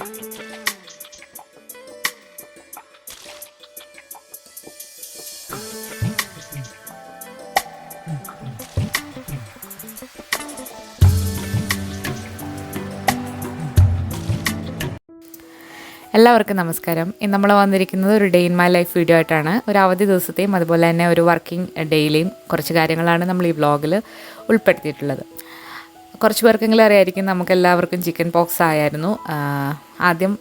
എല്ലാവർക്കും നമസ്കാരം. ഇന്ന് നമ്മൾ വന്നിരിക്കുന്നത് ഒരു day in my life video ആയിട്ടാണ്. ഒരു അവധി ദിവസത്തെയും അതുപോലെ തന്നെ ഒരു വർക്കിംഗ് ഡേയിലെയും കുറച്ച് കാര്യങ്ങളാണ് നമ്മൾ ഈ വ്ളോഗിൽ ഉൾപ്പെടുത്തിയിട്ടുള്ളത്. കുറച്ച് പേർക്കെങ്കിലും അറിയായിരിക്കും, നമുക്കെല്ലാവർക്കും ചിക്കൻ പോക്സ് ആയിരുന്നു. ആദ്യം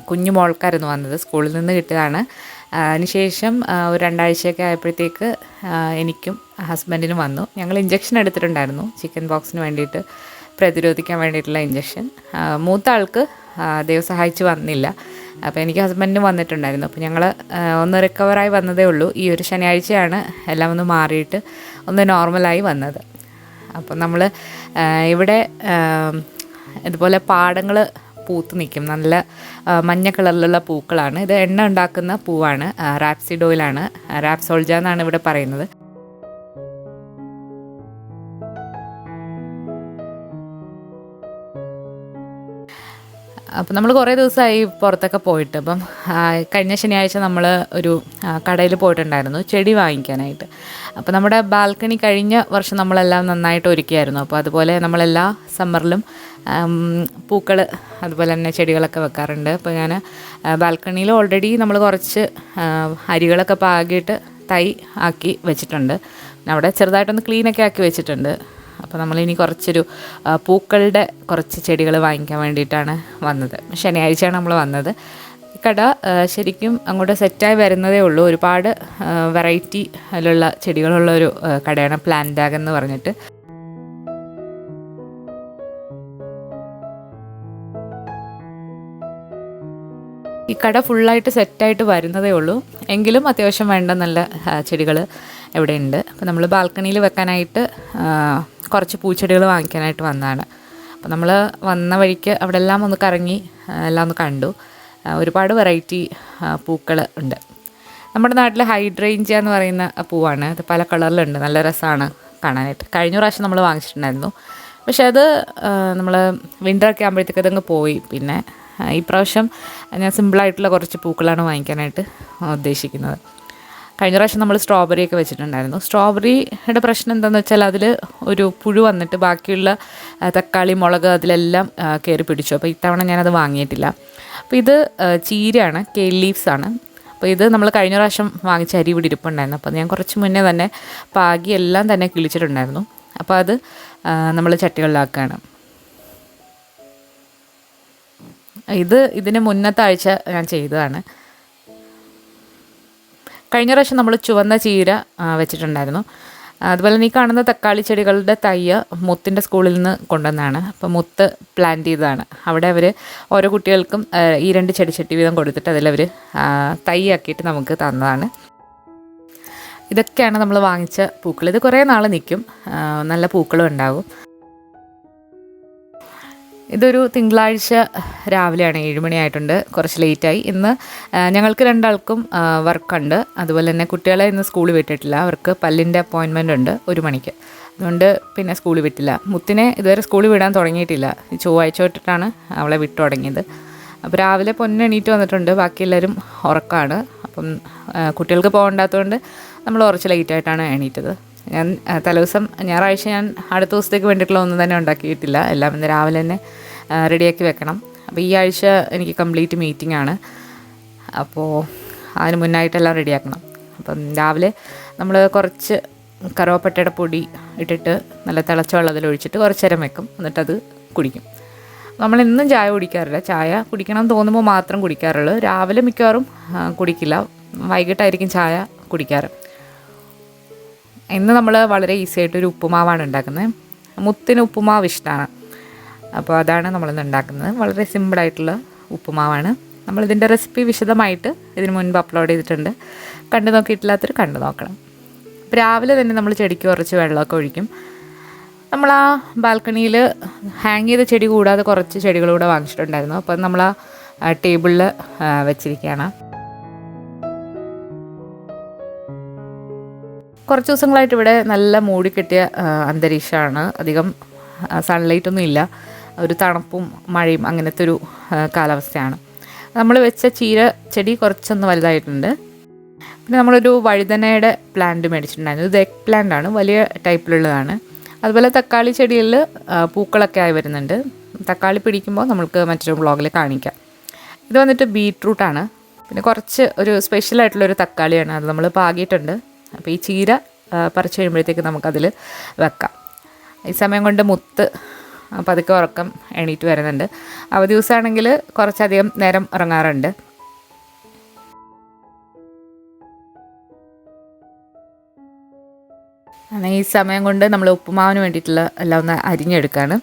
കുഞ്ഞു മോൾക്കായിരുന്നു വന്നത്, സ്കൂളിൽ നിന്ന് കിട്ടിയതാണ്. അതിനുശേഷം ഒരു 2 ആഴ്ചയൊക്കെ ആയപ്പോഴത്തേക്ക് എനിക്കും ഹസ്ബൻഡിനും വന്നു. ഞങ്ങൾ ഇഞ്ചക്ഷൻ എടുത്തിട്ടുണ്ടായിരുന്നു, ചിക്കൻ പോക്സിന് വേണ്ടിയിട്ട് പ്രതിരോധിക്കാൻ വേണ്ടിയിട്ടുള്ള ഇഞ്ചക്ഷൻ. മൂത്ത ആൾക്ക് ദൈവം സഹായിച്ച് വന്നില്ല. അപ്പോൾ എനിക്ക് ഹസ്ബൻഡിന് വന്നിട്ടുണ്ടായിരുന്നു. അപ്പോൾ ഞങ്ങൾ ഒന്ന് റിക്കവറായി വന്നതേ ഉള്ളൂ. ഈ ഒരു ശനിയാഴ്ചയാണ് എല്ലാം ഒന്ന് മാറിയിട്ട് ഒന്ന് നോർമലായി വന്നത്. അപ്പം നമ്മൾ ഇവിടെ ഇതുപോലെ പാടങ്ങൾ പൂത്ത് നിൽക്കും, നല്ല മഞ്ഞ കളറിലുള്ള പൂക്കളാണ്. ഇത് എണ്ണ ഉണ്ടാക്കുന്ന പൂവാണ്, റാപ്സിഡ് ഓയിലാണ്, റാപ്സോൾജ എന്നാണ് ഇവിടെ പറയുന്നത്. അപ്പം നമ്മൾ കുറേ ദിവസമായി പുറത്തൊക്കെ പോയിട്ട്. അപ്പം കഴിഞ്ഞ ശനിയാഴ്ച നമ്മൾ ഒരു കടയിൽ പോയിട്ടുണ്ടായിരുന്നു ചെടി വാങ്ങിക്കാനായിട്ട്. അപ്പോൾ നമ്മുടെ ബാൽക്കണി കഴിഞ്ഞ വർഷം നമ്മളെല്ലാം നന്നായിട്ട് ഒരുക്കിയായിരുന്നു. അപ്പോൾ അതുപോലെ നമ്മളെല്ലാ സമ്മറിലും പൂക്കൾ അതുപോലെ തന്നെ ചെടികളൊക്കെ വെക്കാറുണ്ട്. അപ്പോൾ ഞാൻ ബാൽക്കണിയിൽ ഓൾറെഡി നമ്മൾ കുറച്ച് അരികളൊക്കെ പാകിയിട്ട് തൈ ആക്കി വെച്ചിട്ടുണ്ട്. അവിടെ ചെറുതായിട്ടൊന്ന് ക്ലീനൊക്കെ ആക്കി വെച്ചിട്ടുണ്ട്. അപ്പോൾ നമ്മളിനി കുറച്ചൊരു പൂക്കളുടെ കുറച്ച് ചെടികൾ വാങ്ങിക്കാൻ വേണ്ടിയിട്ടാണ് വന്നത്. ശനിയാഴ്ചയാണ് നമ്മൾ വന്നത്. ഈ കട ശരിക്കും അങ്ങോട്ട് സെറ്റായി വരുന്നതേ ഉള്ളൂ. ഒരുപാട് വെറൈറ്റി അതിലുള്ള ചെടികളുള്ളൊരു കടയാണ്, പ്ലാന്റ് ബാഗ് എന്ന് പറഞ്ഞിട്ട്. ഈ കട ഫുള്ളായിട്ട് സെറ്റായിട്ട് വരുന്നതേ ഉള്ളൂ, എങ്കിലും അത്യാവശ്യം വേണ്ട നല്ല ചെടികൾ ഇവിടെ ഉണ്ട്. അപ്പോൾ നമ്മൾ ബാൽക്കണിയിൽ വെക്കാനായിട്ട് കുറച്ച് പൂച്ചെടികൾ വാങ്ങിക്കാനായിട്ട് വന്നതാണ്. അപ്പോൾ നമ്മൾ വന്ന വഴിക്ക് അവിടെ എല്ലാം ഒന്ന് കറങ്ങി എല്ലാം ഒന്ന് കണ്ടു. ഒരുപാട് വെറൈറ്റി പൂക്കൾ ഉണ്ട്. നമ്മുടെ നാട്ടിൽ ഹൈഡ്രേഞ്ച എന്ന് പറയുന്ന പൂവാണ്. അത് പല കളറിലുണ്ട്, നല്ല രസമാണ് കാണാനായിട്ട്. കഴിഞ്ഞ പ്രാവശ്യം നമ്മൾ വാങ്ങിച്ചിട്ടുണ്ടായിരുന്നു, പക്ഷേ അത് നമ്മൾ വിൻ്ററൊക്കെ ആകുമ്പോഴത്തേക്ക് അതങ്ങ് പോയി. പിന്നെ ഈ പ്രാവശ്യം ഞാൻ സിമ്പിളായിട്ടുള്ള കുറച്ച് പൂക്കളാണ് വാങ്ങിക്കാനായിട്ട് ഉദ്ദേശിക്കുന്നത്. കഴിഞ്ഞ പ്രാവശ്യം നമ്മൾ സ്ട്രോബെറിയൊക്കെ വെച്ചിട്ടുണ്ടായിരുന്നു. സ്ട്രോബെറിയുടെ പ്രശ്നം എന്താണെന്ന് വെച്ചാൽ അതിൽ ഒരു പുഴു വന്നിട്ട് ബാക്കിയുള്ള തക്കാളി, മുളക് അതിലെല്ലാം കയറി പിടിച്ചു. അപ്പോൾ ഇത്തവണ ഞാനത് വാങ്ങിയിട്ടില്ല. അപ്പോൾ ഇത് ചീരയാണ്, കെയിൽ ലീവ്സാണ്. അപ്പോൾ ഇത് നമ്മൾ കഴിഞ്ഞ പ്രാവശ്യം വാങ്ങിച്ച അരി ഇവിടെ ഇരിപ്പുണ്ടായിരുന്നു. അപ്പോൾ ഞാൻ കുറച്ച് മുന്നേ തന്നെ പാകി എല്ലാം തന്നെ കിളിച്ചിട്ടുണ്ടായിരുന്നു. അപ്പോൾ അത് നമ്മൾ ചട്ടികളിലാക്കുകയാണ്. ഇതിന് മുന്നത്തെ ആഴ്ച ഞാൻ ചെയ്തതാണ്. കഴിഞ്ഞ പ്രാവശ്യം നമ്മൾ ചുവന്ന ചീര വെച്ചിട്ടുണ്ടായിരുന്നു. അതുപോലെ നീ കാണുന്ന തക്കാളി ചെടികളുടെ തയ്യ് മുത്തിൻ്റെ സ്കൂളിൽ നിന്ന് കൊണ്ടുവന്നതാണ്. അപ്പോൾ മുത്ത് പ്ലാന്റ് ചെയ്തതാണ്. അവിടെ അവർ ഓരോ കുട്ടികൾക്കും ഈ 2 ചെടിച്ചട്ടി വീതം കൊടുത്തിട്ട് അതിലവർ തൈയാക്കിയിട്ട് നമുക്ക് തന്നതാണ്. ഇതൊക്കെയാണ് നമ്മൾ വാങ്ങിച്ച പൂക്കൾ. ഇത് കുറേ നാൾ നിൽക്കും, നല്ല പൂക്കളും ഉണ്ടാകും. ഇതൊരു തിങ്കളാഴ്ച രാവിലെയാണ്, 7 മണിയായിട്ടുണ്ട്, കുറച്ച് ലേറ്റായി. ഇന്ന് ഞങ്ങൾക്ക് 2 ആൾക്കും വർക്കുണ്ട്. അതുപോലെ തന്നെ കുട്ടികളെ ഇന്ന് സ്കൂളിൽ വിട്ടിട്ടില്ല, അവർക്ക് പല്ലിൻ്റെ അപ്പോയിൻമെൻ്റ് ഉണ്ട് 1 മണിക്ക്. അതുകൊണ്ട് പിന്നെ സ്കൂളിൽ വിട്ടില്ല. മുത്തിനെ ഇതുവരെ സ്കൂളിൽ വിടാൻ തുടങ്ങിയിട്ടില്ല. ചൊവ്വാഴ്ച തൊട്ടിട്ടാണ് അവളെ വിട്ടു തുടങ്ങിയത്. അപ്പോൾ രാവിലെ പൊന്നെ എണീറ്റ് വന്നിട്ടുണ്ട്, ബാക്കി എല്ലാവരും ഉറക്കമാണ്. അപ്പം കുട്ടികൾക്ക് പോകണ്ടാത്തതുകൊണ്ട് നമ്മൾ കുറച്ച് ലേറ്റായിട്ടാണ് എണീറ്റത്. ഞാൻ തലേദിവസം ഞായറാഴ്ച ഞാൻ അടുത്ത ദിവസത്തേക്ക് വേണ്ടിയിട്ടുള്ള ഒന്നും തന്നെ ഉണ്ടാക്കിയിട്ടില്ല. എല്ലാം ഇന്ന് രാവിലെ തന്നെ റെഡിയാക്കി വെക്കണം. അപ്പോൾ ഈ ആഴ്ച എനിക്ക് കംപ്ലീറ്റ് മീറ്റിംഗ് ആണ്. അപ്പോൾ അതിന് മുന്നായിട്ടെല്ലാം റെഡിയാക്കണം. അപ്പം രാവിലെ നമ്മൾ കുറച്ച് കറുവപ്പട്ടയുടെ പൊടി ഇട്ടിട്ട് നല്ല തിളച്ച വെള്ളത്തിൽ ഒഴിച്ചിട്ട് കുറച്ച് നേരം വെക്കും, എന്നിട്ടത് കുടിക്കും. നമ്മളെന്നും ചായ കുടിക്കാറില്ല, ചായ കുടിക്കണം തോന്നുമ്പോൾ മാത്രം കുടിക്കാറുള്ളൂ. രാവിലെ മിക്കവാറും കുടിക്കില്ല, വൈകിട്ടായിരിക്കും ചായ കുടിക്കാറ്. ഇന്ന് നമ്മൾ വളരെ ഈസി ആയിട്ടൊരു ഉപ്പുമാവാണ് ഉണ്ടാക്കുന്നത്. മുത്തിന് ഉപ്പുമാവ് ഇഷ്ടമാണ്, അപ്പോൾ അതാണ് നമ്മളിന്ന് ഉണ്ടാക്കുന്നത്. വളരെ സിമ്പിളായിട്ടുള്ള ഉപ്പുമാവാണ്. നമ്മളിതിൻ്റെ റെസിപ്പി വിശദമായിട്ട് ഇതിന് മുൻപ് അപ്ലോഡ് ചെയ്തിട്ടുണ്ട്. കണ്ടു നോക്കിയിട്ടില്ലാത്തൊരു കണ്ടു നോക്കണം. രാവിലെ തന്നെ നമ്മൾ ചെടിക്ക് കുറച്ച് വെള്ളമൊക്കെ ഒഴിക്കും. നമ്മൾ ആ ബാൽക്കണിയിൽ ഹാങ് ചെയ്ത ചെടി കൂടാതെ കുറച്ച് ചെടികളൂടെ വാങ്ങിച്ചിട്ടുണ്ടായിരുന്നു. അപ്പോൾ നമ്മൾ ആ ടേബിളിൽ വെച്ചിരിക്കുകയാണ്. കുറച്ച് ദിവസങ്ങളായിട്ട് ഇവിടെ നല്ല മൂടി കെട്ടിയ അന്തരീക്ഷമാണ്, അധികം സൺലൈറ്റൊന്നും ഇല്ല. ഒരു തണുപ്പും മഴയും അങ്ങനത്തെ ഒരു കാലാവസ്ഥയാണ്. നമ്മൾ വെച്ച ചീര ചെടി കുറച്ചൊന്ന് വലുതായിട്ടുണ്ട്. പിന്നെ നമ്മളൊരു വഴുതനയുടെ പ്ലാന്റ് മേടിച്ചിട്ടുണ്ടായിരുന്നു. ഇത് എഗ് പ്ലാന്റ് ആണ്, വലിയ ടൈപ്പിലുള്ളതാണ്. അതുപോലെ തക്കാളി ചെടിയിൽ പൂക്കളൊക്കെ ആയി വരുന്നുണ്ട്. തക്കാളി പിടിക്കുമ്പോൾ നമുക്ക് മറ്റൊരു വ്ളോഗിൽ കാണിക്കാം. ഇത് വന്നിട്ട് ബീട്രൂട്ടാണ്. പിന്നെ കുറച്ച് ഒരു സ്പെഷ്യലായിട്ടുള്ളൊരു തക്കാളിയാണ്, അത് നമ്മൾ പാകിയിട്ടുണ്ട്. അപ്പോൾ ഈ ചീര പറിച്ച് കഴിയുമ്പോഴത്തേക്ക് നമുക്കതിൽ വെക്കാം. ഈ സമയം കൊണ്ട് മുത്ത് പതുക്കെ ഉറക്കം എണീറ്റ് വരുന്നുണ്ട്. അവധി ദിവസമാണെങ്കിൽ കുറച്ചധികം നേരം ഉറങ്ങാറുണ്ട്. അങ്ങനെ ഈ സമയം കൊണ്ട് നമ്മൾ ഉപ്പുമാവിന് വേണ്ടിയിട്ടുള്ള എല്ലാം ഒന്ന് അരിഞ്ഞെടുക്കുകയാണ്.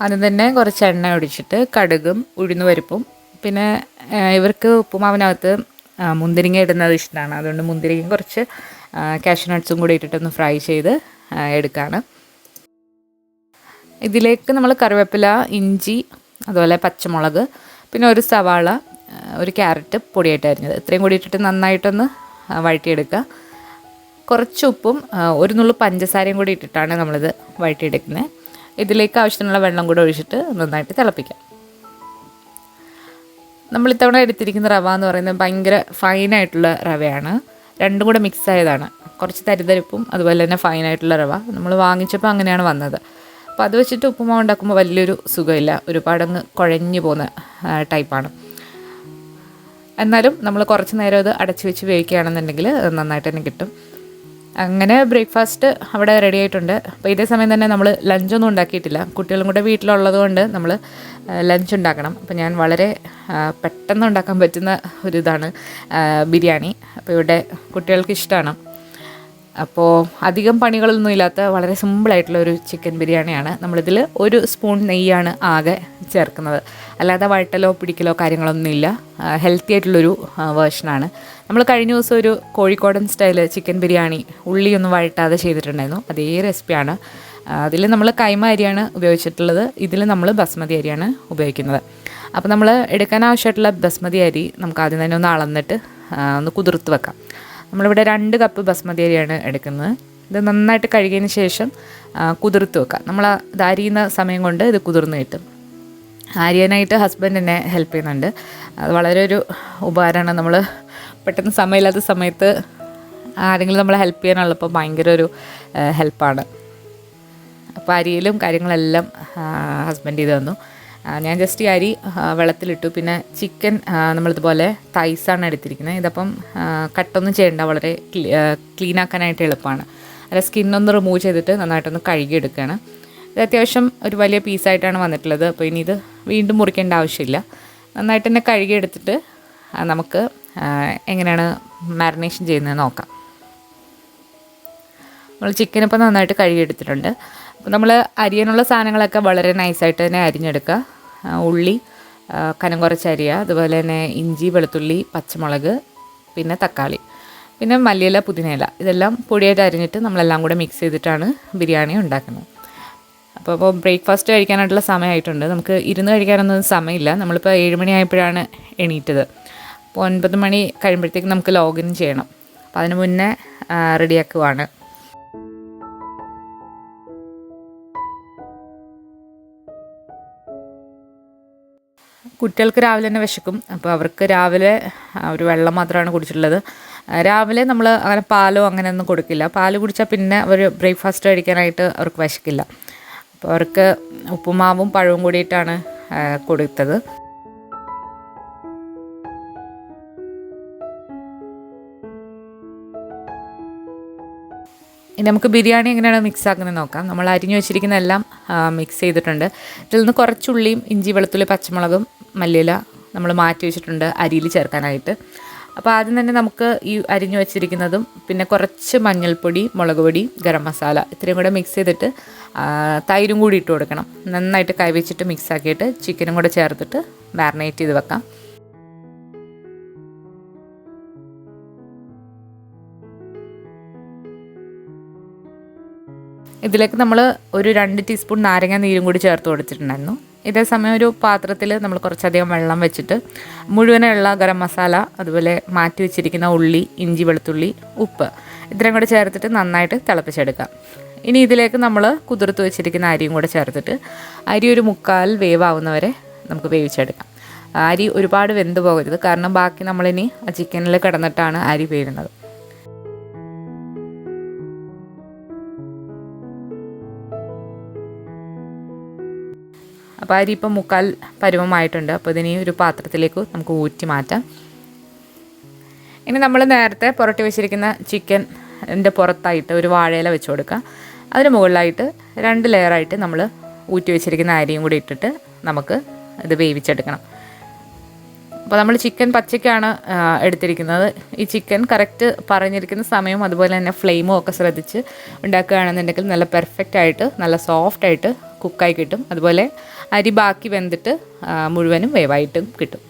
ആദ്യം തന്നെ കുറച്ച് എണ്ണ ഒഴിച്ചിട്ട് കടുകും ഉഴുന്നുപരിപ്പും, പിന്നെ ഇവർക്ക് ഉപ്പുമാവിനകത്ത് മുന്തിരിങ്ങ ഇടുന്നത് ഇഷ്ടമാണ്. അതുകൊണ്ട് മുന്തിരിങ്ങയും കുറച്ച് കാഷ്യൂ നട്ട്സും കൂടി ഇട്ടിട്ടൊന്ന് ഫ്രൈ ചെയ്ത് എടുക്കുകയാണ്. ഇതിലേക്ക് നമ്മൾ കറിവേപ്പില, ഇഞ്ചി, അതുപോലെ പച്ചമുളക്, പിന്നെ ഒരു സവാള, ഒരു ക്യാരറ്റ് പൊടിയായിട്ട് അരിഞ്ഞത്, ഇത്രയും കൂടി ഇട്ടിട്ട് നന്നായിട്ടൊന്ന് വഴറ്റിയെടുക്കുക. കുറച്ച് ഉപ്പും ഒരു നുള്ളു പഞ്ചസാരയും കൂടി ഇട്ടിട്ടാണ് നമ്മളിത് വഴറ്റിയെടുക്കുന്നത്. ഇതിലേക്ക് ആവശ്യത്തിനുള്ള വെള്ളം കൂടെ ഒഴിച്ചിട്ട് നന്നായിട്ട് തിളപ്പിക്കാം. നമ്മളിത്തവണ എടുത്തിരിക്കുന്ന റവ എന്ന് പറയുന്നത് ഭയങ്കര ഫൈനായിട്ടുള്ള റവയാണ്. രണ്ടും കൂടെ മിക്സ് ആയതാണ്. കുറച്ച് തരിതരിപ്പും അതുപോലെ തന്നെ ഫൈനായിട്ടുള്ള റവ നമ്മൾ വാങ്ങിച്ചപ്പോൾ അങ്ങനെയാണ് വന്നത്. അപ്പോൾ അത് വെച്ചിട്ട് ഉപ്പുമാവ് ഉണ്ടാക്കുമ്പോൾ വലിയൊരു സുഖമില്ല, ഒരുപാടങ്ങ് കുഴഞ്ഞു പോകുന്ന ടൈപ്പാണ്. എന്നാലും നമ്മൾ കുറച്ച് നേരം അത് അടച്ച് വെച്ച് വേവിക്കുകയാണെന്നുണ്ടെങ്കിൽ നന്നായിട്ട് തന്നെ കിട്ടും. അങ്ങനെ ബ്രേക്ക്ഫാസ്റ്റ് അവിടെ റെഡി ആയിട്ടുണ്ട്. അപ്പോൾ ഇതേ സമയം തന്നെ നമ്മൾ ലഞ്ചൊന്നും ഉണ്ടാക്കിയിട്ടില്ല. കുട്ടികളും കൂടെ വീട്ടിലുള്ളത് കൊണ്ട് നമ്മൾ ലഞ്ച് ഉണ്ടാക്കണം. അപ്പോൾ ഞാൻ വളരെ പെട്ടെന്ന് ഉണ്ടാക്കാൻ പറ്റുന്ന ഒരിതാണ് ബിരിയാണി. അപ്പോൾ ഇവിടെ കുട്ടികൾക്ക് ഇഷ്ടമാണ്. അപ്പോൾ അധികം പണികളൊന്നും ഇല്ലാത്ത വളരെ സിമ്പിളായിട്ടുള്ള ഒരു ചിക്കൻ ബിരിയാണിയാണ്. നമ്മളിതിൽ ഒരു സ്പൂൺ നെയ്യാണ് ആകെ ചേർക്കുന്നത്. അല്ലാതെ വഴട്ടലോ പിടിക്കലോ കാര്യങ്ങളൊന്നുമില്ല. ഹെൽത്തി ആയിട്ടുള്ളൊരു വേർഷനാണ്. നമ്മൾ കഴിഞ്ഞ ദിവസം ഒരു കോഴിക്കോടൻ സ്റ്റൈൽ ചിക്കൻ ബിരിയാണി ഉള്ളിയൊന്നും വഴട്ടാതെ ചെയ്തിട്ടുണ്ടായിരുന്നു. അതേ റെസിപ്പിയാണ്. അതിൽ നമ്മൾ കൈമ അരിയാണ് ഉപയോഗിച്ചിട്ടുള്ളത്. ഇതിൽ നമ്മൾ ബസ്മതി അരിയാണ് ഉപയോഗിക്കുന്നത്. അപ്പോൾ നമ്മൾ എടുക്കാൻ ആവശ്യമായിട്ടുള്ള ബസ്മതി അരി നമുക്ക് ആദ്യം തന്നെ ഒന്ന് അളന്നിട്ട് ഒന്ന് കുതിർത്ത് വെക്കാം. നമ്മളിവിടെ 2 കപ്പ് ബസ്മതി അരിയാണ് എടുക്കുന്നത്. ഇത് നന്നായിട്ട് കഴുകിയതിന് ശേഷം കുതിർത്ത് വെക്കാം. നമ്മൾ ഇത് അരിയുന്ന സമയം കൊണ്ട് ഇത് കുതിർന്ന് കിട്ടും. അരിയാനായിട്ട് ഹസ്ബൻഡ് എന്നെ ഹെൽപ്പ് ചെയ്യുന്നുണ്ട്. അത് വളരെ ഒരു ഉപകാരമാണ്. നമ്മൾ പെട്ടെന്ന് സമയമില്ലാത്ത സമയത്ത് ആരെങ്കിലും നമ്മളെ ഹെൽപ്പ് ചെയ്യാനുള്ളപ്പോൾ ഭയങ്കര ഒരു ഹെൽപ്പാണ്. അപ്പോൾ അരിയിലും കാര്യങ്ങളെല്ലാം ഹസ്ബൻഡ് ചെയ്ത് തന്നു. ഞാൻ ജസ്റ്റ് ഈ അരി വെള്ളത്തിലിട്ടു. പിന്നെ ചിക്കൻ നമ്മളിതുപോലെ തൈസാണ് എടുത്തിരിക്കുന്നത്. ഇതപ്പം കട്ടൊന്നും ചെയ്യേണ്ട, വളരെ ക്ലീൻ ആക്കാനായിട്ട് എളുപ്പമാണ്. അല്ല, സ്കിന്നൊന്ന് റിമൂവ് ചെയ്തിട്ട് നന്നായിട്ടൊന്ന് കഴുകിയെടുക്കുകയാണ്. ഇത് അത്യാവശ്യം ഒരു വലിയ പീസായിട്ടാണ് വന്നിട്ടുള്ളത്. അപ്പോൾ ഇനി ഇത് വീണ്ടും മുറിക്കേണ്ട ആവശ്യമില്ല. നന്നായിട്ട് തന്നെ കഴുകിയെടുത്തിട്ട് നമുക്ക് എങ്ങനെയാണ് മാരിനേഷൻ ചെയ്യുന്നത് നോക്കാം. നമ്മൾ ചിക്കനിപ്പോൾ നന്നായിട്ട് കഴുകിയെടുത്തിട്ടുണ്ട്. അപ്പോൾ നമ്മൾ അരിയാനുള്ള സാധനങ്ങളൊക്കെ വളരെ നൈസായിട്ട് തന്നെ അരിഞ്ഞെടുക്കുക. ഉള്ളി കനം കുറച്ച് അരിയുക. അതുപോലെ തന്നെ ഇഞ്ചി, വെളുത്തുള്ളി, പച്ചമുളക്, പിന്നെ തക്കാളി, പിന്നെ മല്ലിയില, പുതിനയില, ഇതെല്ലാം പൊടിയായിട്ട് അരിഞ്ഞിട്ട് നമ്മളെല്ലാം കൂടെ മിക്സ് ചെയ്തിട്ടാണ് ബിരിയാണി ഉണ്ടാക്കുന്നത്. അപ്പോൾ ബ്രേക്ക്ഫാസ്റ്റ് കഴിക്കാനായിട്ടുള്ള സമയമായിട്ടുണ്ട്. നമുക്ക് ഇരുന്ന് കഴിക്കാനൊന്നും സമയമില്ല. നമ്മളിപ്പോൾ 7 മണി ആയപ്പോഴാണ് എണീറ്റത്. അപ്പോൾ 9 മണി കഴിയുമ്പോഴത്തേക്ക് നമുക്ക് ലോഗിൻ ചെയ്യണം. അപ്പോൾ അതിന് മുന്നേ റെഡിയാക്കുവാണ്. കുട്ടികൾക്ക് രാവിലെ തന്നെ വിശക്കും. അപ്പോൾ അവർക്ക് രാവിലെ ഒരു വെള്ളം മാത്രമാണ് കുടിച്ചിട്ടുള്ളത്. രാവിലെ നമ്മൾ അങ്ങനെ പാലോ അങ്ങനെയൊന്നും കൊടുക്കില്ല. പാല് കുടിച്ചാൽ പിന്നെ അവർ ബ്രേക്ക്ഫാസ്റ്റ് കഴിക്കാനായിട്ട് അവർക്ക് വിശക്കില്ല. അപ്പോൾ അവർക്ക് ഉപ്പുമാവും പഴവും കൂടിയിട്ടാണ് കൊടുത്തത്. ഇനി നമുക്ക് ബിരിയാണി എങ്ങനെയാണ് മിക്സ് ആക്കുന്നത് നോക്കാം. നമ്മൾ അരിഞ്ഞു വെച്ചിരിക്കുന്ന എല്ലാം മിക്സ് ചെയ്തിട്ടുണ്ട്. ഇതിൽ നിന്ന് കുറച്ച് ഉള്ളിയും ഇഞ്ചി, വെളുത്തുള്ളി, പച്ചമുളകും, മല്ലിയില നമ്മൾ മാറ്റി വെച്ചിട്ടുണ്ട് അരിയിൽ ചേർക്കാനായിട്ട്. അപ്പോൾ ആദ്യം തന്നെ നമുക്ക് ഈ അരിഞ്ഞു വെച്ചിരിക്കുന്നതും പിന്നെ കുറച്ച് മഞ്ഞൾപ്പൊടി, മുളക് പൊടി, ഗരം മസാല ഇത്രയും കൂടെ മിക്സ് ചെയ്തിട്ട് തൈരും കൂടി ഇട്ട് കൊടുക്കണം. നന്നായിട്ട് കൈവച്ചിട്ട് മിക്സ് ആക്കിയിട്ട് ചിക്കനും കൂടെ ചേർത്തിട്ട് മാരിനേറ്റ് ചെയ്ത് വെക്കാം. ഇതിലേക്ക് നമ്മൾ ഒരു 2 ടീസ്പൂൺ നാരങ്ങ നീരും കൂടി ചേർത്ത് കൊടുത്തിട്ടുണ്ടായിരുന്നു. ഇതേ സമയം ഒരു പാത്രത്തിൽ നമ്മൾ കുറച്ചധികം വെള്ളം വെച്ചിട്ട് മുഴുവനുള്ള ഗരം മസാല, അതുപോലെ മാറ്റി വെച്ചിരിക്കുന്ന ഉള്ളി, ഇഞ്ചി, വെളുത്തുള്ളി, ഉപ്പ് ഇത്രയും കൂടെ ചേർത്തിട്ട് നന്നായിട്ട് തിളപ്പിച്ചെടുക്കാം. ഇനി ഇതിലേക്ക് നമ്മൾ കുതിർത്ത് വെച്ചിരിക്കുന്ന അരിയും കൂടെ ചേർത്തിട്ട് അരി ഒരു 3/4 വേവാവുന്നവരെ നമുക്ക് വേവിച്ചെടുക്കാം. അരി ഒരുപാട് വെന്ത് പോകരുത്, കാരണം ബാക്കി നമ്മളിനി ആ ചിക്കനിൽ കിടന്നിട്ടാണ് അരി വേവുന്നത്. അപ്പോൾ അരി ഇപ്പം 3/4 പരുവമായിട്ടുണ്ട്. അപ്പോൾ ഇതിനി ഒരു പാത്രത്തിലേക്ക് നമുക്ക് ഊറ്റി മാറ്റാം. ഇനി നമ്മൾ നേരത്തെ പുരട്ടി വെച്ചിരിക്കുന്ന ചിക്കൻ്റെ പുറത്തായിട്ട് ഒരു വാഴയില വെച്ച് കൊടുക്കുക. അതിന് മുകളിലായിട്ട് 2 ലെയറായിട്ട് നമ്മൾ ഊറ്റി വെച്ചിരിക്കുന്ന അരിയും കൂടി ഇട്ടിട്ട് നമുക്ക് ഇത് വേവിച്ചെടുക്കണം. അപ്പോൾ നമ്മൾ ചിക്കൻ പച്ചയ്ക്കാണ് എടുത്തിരിക്കുന്നത്. ഈ ചിക്കൻ കറക്റ്റ് പറഞ്ഞിരിക്കുന്ന സമയവും അതുപോലെ തന്നെ ഫ്ലെയിമും ഒക്കെ ശ്രദ്ധിച്ച് ഉണ്ടാക്കുകയാണെന്നുണ്ടെങ്കിൽ നല്ല പെർഫെക്റ്റായിട്ട് നല്ല സോഫ്റ്റായിട്ട് കുക്കായി കിട്ടും. അതുപോലെ അരി ബാക്കി വെന്തിട്ട് മുഴുവനും വേവായിട്ടും കിട്ടും.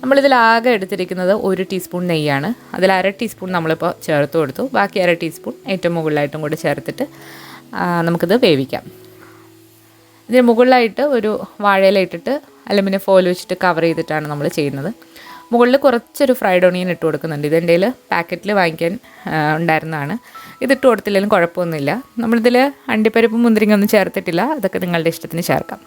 നമ്മളിതിലാകെ എടുത്തിരിക്കുന്നത് 1 ടീസ്പൂൺ നെയ്യാണ്. അതിൽ 1/2 ടീസ്പൂൺ നമ്മളിപ്പോൾ ചേർത്ത് കൊടുത്തു. ബാക്കി 1/2 ടീസ്പൂൺ ഏറ്റവും മുകളിലായിട്ടും കൂടി ചേർത്തിട്ട് നമുക്കിത് വേവിക്കാം. ഇതിന് മുകളിലായിട്ട് ഒരു വാഴയില ഇട്ടിട്ട് അലുമിനിയം ഫോയിൽ വെച്ചിട്ട് കവർ ചെയ്തിട്ടാണ് നമ്മൾ ചെയ്യുന്നത്. മുകളിൽ കുറച്ചൊരു ഫ്രൈഡ് ഓണിയൻ ഇട്ട് കൊടുക്കുന്നുണ്ട്. ഇതെൻ്റെ കയ്യിൽ പാക്കറ്റിൽ വാങ്ങിക്കാൻ ഉണ്ടായിരുന്നതാണ്. ഇതിട്ട് കൊടുത്തില്ലെങ്കിലും കുഴപ്പമൊന്നുമില്ല. നമ്മളിതിൽ അണ്ടിപ്പരിപ്പ് മുന്തിരിങ്ങ ഒന്നും ചേർത്തിട്ടില്ല. അതൊക്കെ നിങ്ങളുടെ ഇഷ്ടത്തിന് ചേർക്കാം.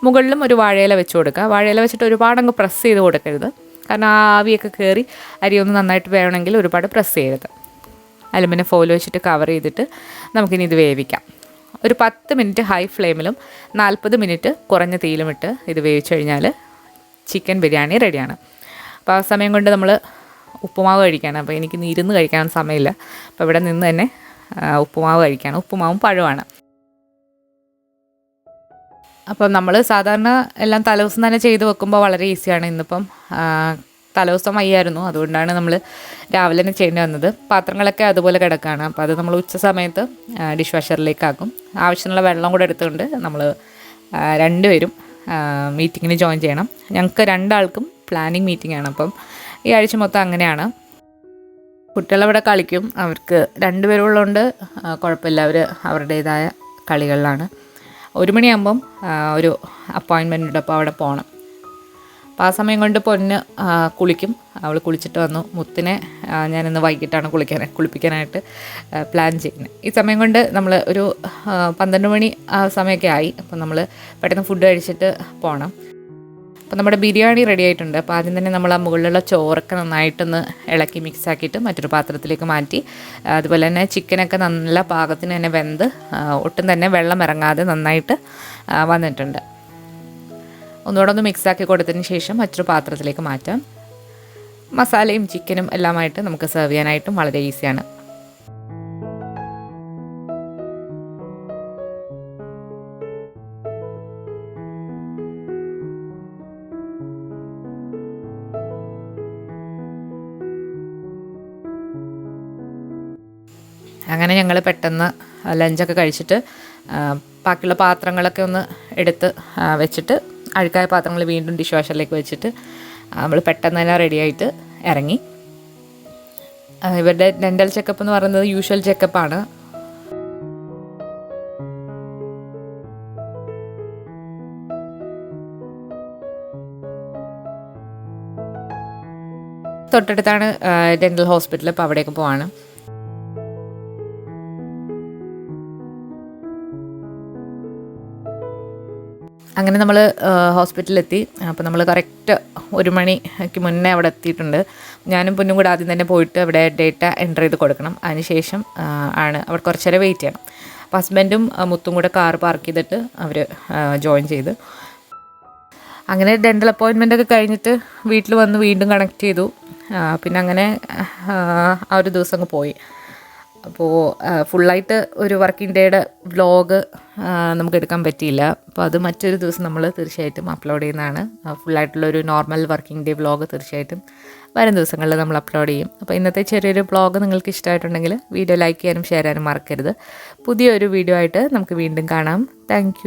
മുകളിലും ഒരു വാഴയില വെച്ച് കൊടുക്കുക. വാഴയില വെച്ചിട്ട് ഒരുപാടങ്ങ് പ്രസ് ചെയ്ത് കൊടുക്കരുത്, കാരണം ആ ആവിയൊക്കെ കയറി അരിയൊന്ന് നന്നായിട്ട് വേണമെങ്കിൽ ഒരുപാട് പ്രസ് ചെയ്യരുത്. അലുമിനിയം ഫോയിൽ വെച്ചിട്ട് കവർ ചെയ്തിട്ട് നമുക്കിനി ഇത് വേവിക്കാം. ഒരു 10 മിനിറ്റ് ഹൈ ഫ്ലെയിമിലും 40 മിനിറ്റ് കുറഞ്ഞ തീയിലും ഇട്ട് ഇത് വേവിച്ച് കഴിഞ്ഞാൽ ചിക്കൻ ബിരിയാണി റെഡിയാണ്. അപ്പോൾ ആ സമയം കൊണ്ട് നമ്മൾ ഉപ്പുമാവ് കഴിക്കുകയാണ്. അപ്പോൾ എനിക്ക് ഇരുന്ന് കഴിക്കാൻ സമയമില്ല. അപ്പോൾ ഇവിടെ നിന്ന് തന്നെ ഉപ്പുമാവ് കഴിക്കുകയാണ്. ഉപ്പുമാവും പഴമാണ്. അപ്പം നമ്മൾ സാധാരണ എല്ലാം തലേദിവസം തന്നെ ചെയ്ത് വെക്കുമ്പോൾ വളരെ ഈസിയാണ്. ഇന്നിപ്പം തലേദിവസം വയ്യായിരുന്നു, അതുകൊണ്ടാണ് നമ്മൾ രാവിലെ തന്നെ ചെയ്യേണ്ടി വന്നത്. പാത്രങ്ങളൊക്കെ അതുപോലെ കിടക്കുകയാണ്. അപ്പോൾ അത് നമ്മൾ ഉച്ച സമയത്ത് ഡിഷ് വാഷറിലേക്കാക്കും. ആവശ്യമുള്ള വെള്ളം കൂടെ എടുത്തുകൊണ്ട് നമ്മൾ രണ്ടുപേരും മീറ്റിങ്ങിന് ജോയിൻ ചെയ്യണം. ഞങ്ങൾക്ക് 2 ആൾക്കും പ്ലാനിങ് മീറ്റിംഗ് ആണ്. അപ്പം ഈ ആഴ്ച മൊത്തം അങ്ങനെയാണ്. കുട്ടികളവിടെ കളിക്കും. അവർക്ക് 2 പേരുള്ളതുകൊണ്ട് കുഴപ്പമില്ല, അവർ അവരുടേതായ കളികളിലാണ്. 1 മണിയാകുമ്പം ഒരു അപ്പോയിൻമെൻ്റ് ഉണ്ട്, അപ്പോൾ അവിടെ പോകണം. അപ്പോൾ ആ സമയം കൊണ്ട് പൊന്ന് കുളിക്കും. അവൾ കുളിച്ചിട്ട് വന്നു. മുത്തിനെ ഞാനിന്ന് വൈകിട്ടാണ് കുളിപ്പിക്കാനായിട്ട് പ്ലാൻ ചെയ്യുന്നത്. ഈ സമയം കൊണ്ട് നമ്മൾ ഒരു 12 മണി ആ സമയമൊക്കെ ആയി. അപ്പോൾ നമ്മൾ പെട്ടെന്ന് ഫുഡ് കഴിച്ചിട്ട് പോകണം. അപ്പോൾ നമ്മുടെ ബിരിയാണി റെഡി ആയിട്ടുണ്ട്. അപ്പോൾ ആദ്യം തന്നെ നമ്മൾ ആ മുകളിലുള്ള ചോറൊക്കെ നന്നായിട്ടൊന്ന് ഇളക്കി മിക്സ് ആക്കിയിട്ട് മറ്റൊരു പാത്രത്തിലേക്ക് മാറ്റി. അതുപോലെ തന്നെ ചിക്കനൊക്കെ നല്ല പാകത്തിന് തന്നെ വെന്ത് ഒട്ടും തന്നെ വെള്ളം ഇറങ്ങാതെ നന്നായിട്ട് വന്നിട്ടുണ്ട്. ഒന്നുകൂടെ ഒന്ന് മിക്സാക്കി കൊടുത്തതിന് ശേഷം മറ്റൊരു പാത്രത്തിലേക്ക് മാറ്റാം. മസാലയും ചിക്കനും എല്ലാമായിട്ട് നമുക്ക് സെർവ് ചെയ്യാനായിട്ടും വളരെ ഈസിയാണ്. അങ്ങനെ ഞങ്ങൾ പെട്ടെന്ന് ലഞ്ചൊക്കെ കഴിച്ചിട്ട് ബാക്കിയുള്ള പാത്രങ്ങളൊക്കെ ഒന്ന് എടുത്ത് വെച്ചിട്ട് അഴുക്കായ പാത്രങ്ങൾ വീണ്ടും ഡിഷ് വാഷറിലേക്ക് വെച്ചിട്ട് നമ്മൾ പെട്ടെന്ന് തന്നെ റെഡിയായിട്ട് ഇറങ്ങി. ഇവരുടെ ഡെൻ്റൽ ചെക്കപ്പ് എന്ന് പറയുന്നത് യൂഷ്വൽ ചെക്കപ്പാണ്. തൊട്ടടുത്താണ് ഡെൻ്റൽ ഹോസ്പിറ്റൽ. അപ്പോൾ അവിടേക്ക് പോവാണ്. അങ്ങനെ നമ്മൾ ഹോസ്പിറ്റലിലെത്തി. അപ്പോൾ നമ്മൾ കറക്റ്റ് 1 മണിക്ക് മുന്നേ അവിടെ എത്തിയിട്ടുണ്ട്. ഞാനും പൊന്നും കൂടെ ആദ്യം തന്നെ പോയിട്ട് അവിടെ ഡേറ്റ എൻ്റർ ചെയ്ത് കൊടുക്കണം. അതിനുശേഷം ആണ് അവിടെ കുറച്ച് നേരം വെയിറ്റ് ചെയ്യണം. അപ്പോൾ ഹസ്ബൻഡും മുത്തും കൂടെ കാർ പാർക്ക് ചെയ്തിട്ട് അവർ ജോയിൻ ചെയ്ത്. അങ്ങനെ ഡെൻ്റൽ അപ്പോയിൻമെൻ്റ് ഒക്കെ കഴിഞ്ഞിട്ട് വീട്ടിൽ വന്ന് വീണ്ടും കണക്ട് ചെയ്തു. പിന്നെ അങ്ങനെ ആ ഒരു ദിവസം അങ്ങ് പോയി. അപ്പോൾ ഫുള്ളായിട്ട് ഒരു വർക്കിംഗ് ഡേയുടെ വ്ലോഗ് നമുക്ക് എടുക്കാൻ പറ്റിയില്ല. അപ്പോൾ അത് മറ്റൊരു ദിവസം നമ്മൾ തീർച്ചയായിട്ടും അപ്ലോഡ് ചെയ്യുന്നതാണ്. ഫുള്ളായിട്ടുള്ളൊരു നോർമൽ വർക്കിംഗ് ഡേ വ്ലോഗ് തീർച്ചയായിട്ടും വരും ദിവസങ്ങളിൽ നമ്മൾ അപ്ലോഡ് ചെയ്യും. അപ്പോൾ ഇന്നത്തെ ചെറിയൊരു വ്ലോഗ് നിങ്ങൾക്ക് ഇഷ്ടമായിട്ടുണ്ടെങ്കിൽ വീഡിയോ ലൈക്ക് ചെയ്യാനും ഷെയർ ചെയ്യാനും മറക്കരുത്. പുതിയൊരു വീഡിയോ ആയിട്ട് നമുക്ക് വീണ്ടും കാണാം. താങ്ക്